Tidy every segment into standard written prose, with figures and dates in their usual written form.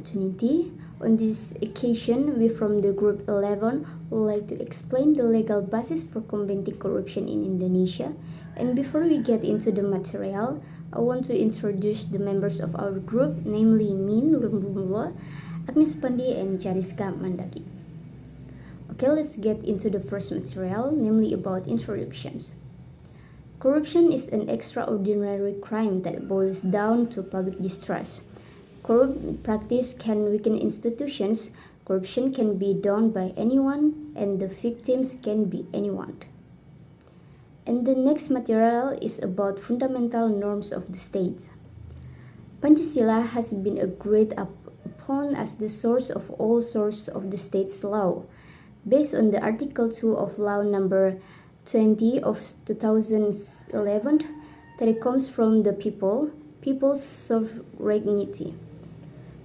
opportunity. On this occasion, we from the Group 11 would like to explain the legal basis for combating corruption in Indonesia. And before we get into the material, I want to introduce the members of our group, namely me, Nurul Bumula, Agnes Pandi, and Jariska Mandagi. Okay, let's get into the first material, namely about introductions. Corruption is an extraordinary crime that boils down to public distrust. Corrupt practice can weaken institutions, corruption can be done by anyone, and the victims can be anyone. And the next material is about fundamental norms of the state. Pancasila has been agreed upon as the source of all source of the state's law. Based on the Article 2 of Law Number 20 of 2011, that it comes from the people, people's sovereignty.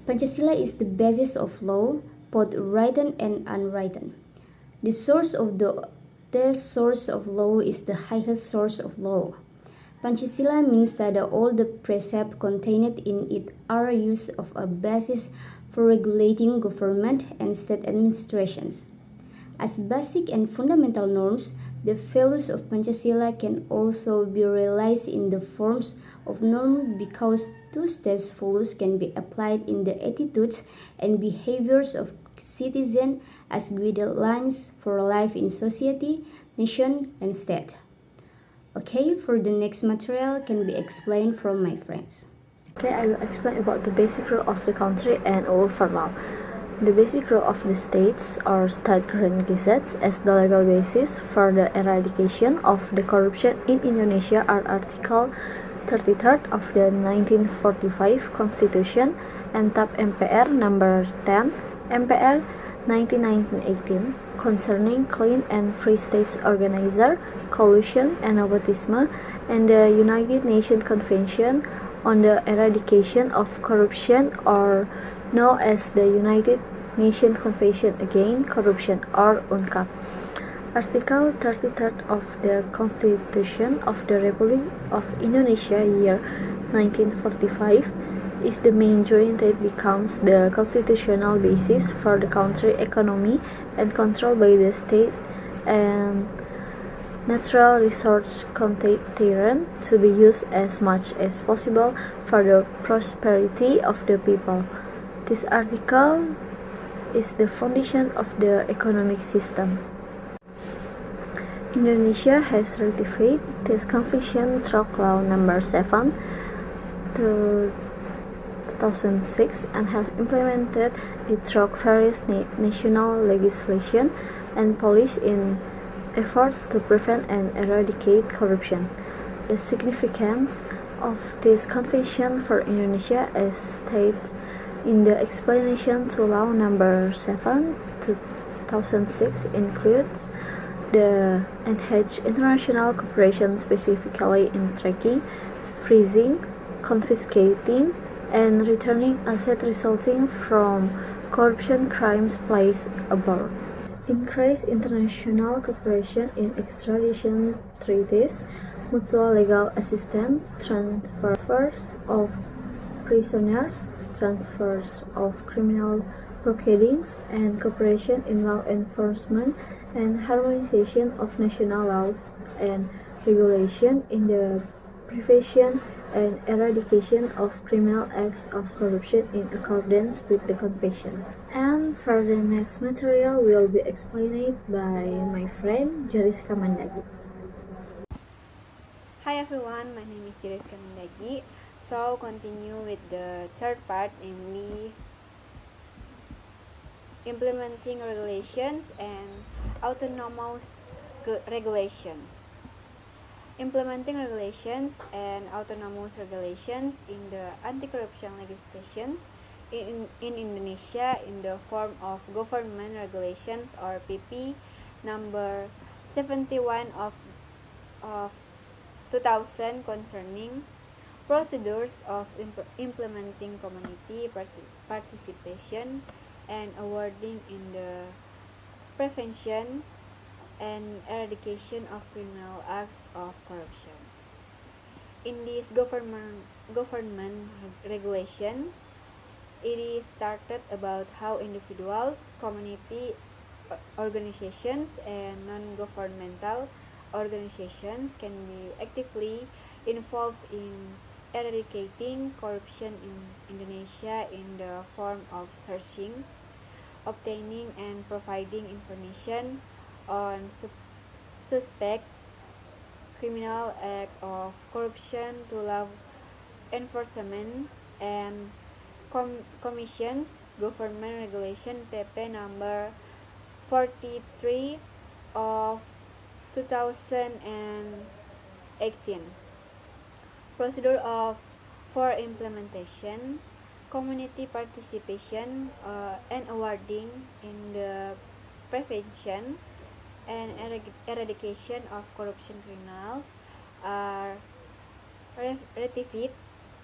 Pancasila is the basis of law, both written and unwritten. The source of law is the highest source of law. Pancasila means that all the precepts contained in it are used as a basis for regulating government and state administrations. As basic and fundamental norms, the values of Pancasila can also be realized in the forms of norms because those values can be applied in the attitudes and behaviors of citizens as guidelines for life in society, nation, and state. Okay, for the next material can be explained from my friends. Okay, I will explain about the basic rule of the country and all formal. The basic rule of the states or state-governed gazettes as the legal basis for the eradication of the corruption in Indonesia are Article 33 of the 1945 Constitution and TAP MPR number 10 MPR 1918 concerning clean and free states organizer, collusion and nepotism, and the United Nations Convention on the Eradication of Corruption or known as the United Nations Convention Against Corruption or UNCAC. Article 33 of the Constitution of the Republic of Indonesia year 1945 is the main joint that becomes the constitutional basis for the country economy and controlled by the state and natural resource contained to be used as much as possible for the prosperity of the people. This article is the foundation of the economic system. Indonesia has ratified this convention through Law Number 7 2006 and has implemented it through various national legislation and policy in efforts to prevent and eradicate corruption. The significance of this convention for Indonesia is stated in the explanation to Law Number 7 2006 includes the enhanced international cooperation specifically in tracking, freezing, confiscating, and returning assets resulting from corruption crimes placed abroad. Increased international cooperation in extradition treaties, mutual legal assistance, transfers of prisoners, transfers of criminal proceedings, and cooperation in law enforcement and harmonization of national laws and regulation in the prevention and eradication of criminal acts of corruption in accordance with the convention. And for the next material will be explained by my friend Jariska Mandagi. Hi everyone, my name is Jariska Mandagi. So continue with the third part, namely implementing regulations and autonomous regulations. Implementing regulations and autonomous regulations in the anti-corruption legislations in Indonesia in the form of government regulations or PP number 71 of 2000 concerning procedures of implementing community participation and awarding in the prevention and eradication of criminal acts of corruption. In this government regulation, It is started about how individuals, community organizations, and non-governmental organizations can be actively involved in eradicating corruption in Indonesia in the form of searching, obtaining, and providing information on suspect criminal act of corruption to law enforcement and commissions government regulation PP number 43 of 2018. Procedure of for implementation, community participation and awarding in the prevention and eradication of corruption criminals are ratified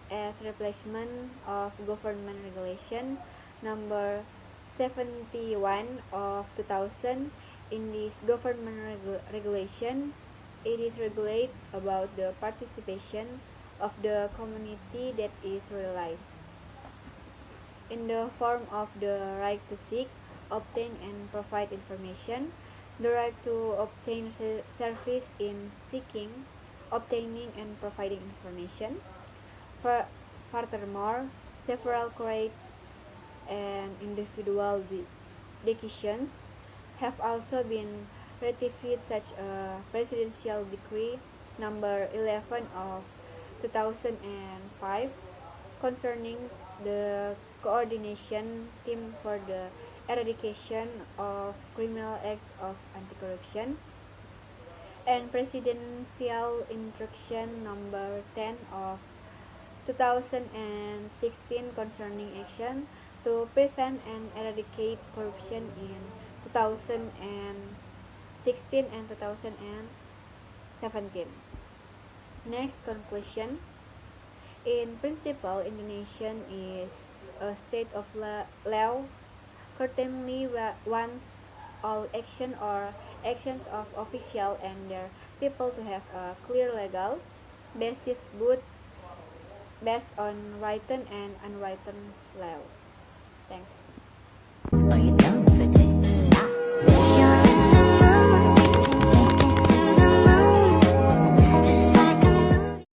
as replacement of government regulation number 71 of 2000. In this government regulation, it is regulate about the participation of the community that is realized in the form of the right to seek, obtain, and provide information, the right to obtain service in seeking, obtaining, and providing information. Furthermore, several courts and individual decisions have also been ratified, such a presidential decree number 11 of 2005 concerning the coordination team for the eradication of criminal acts of anti-corruption, and presidential instruction number 10 of 2016 concerning action to prevent and eradicate corruption in 2016 and 2017. Next, conclusion. In principle, Indonesia is a state of law. Certainly, wants all action or actions of official and their people to have a clear legal basis, both based on written and unwritten law. Thanks.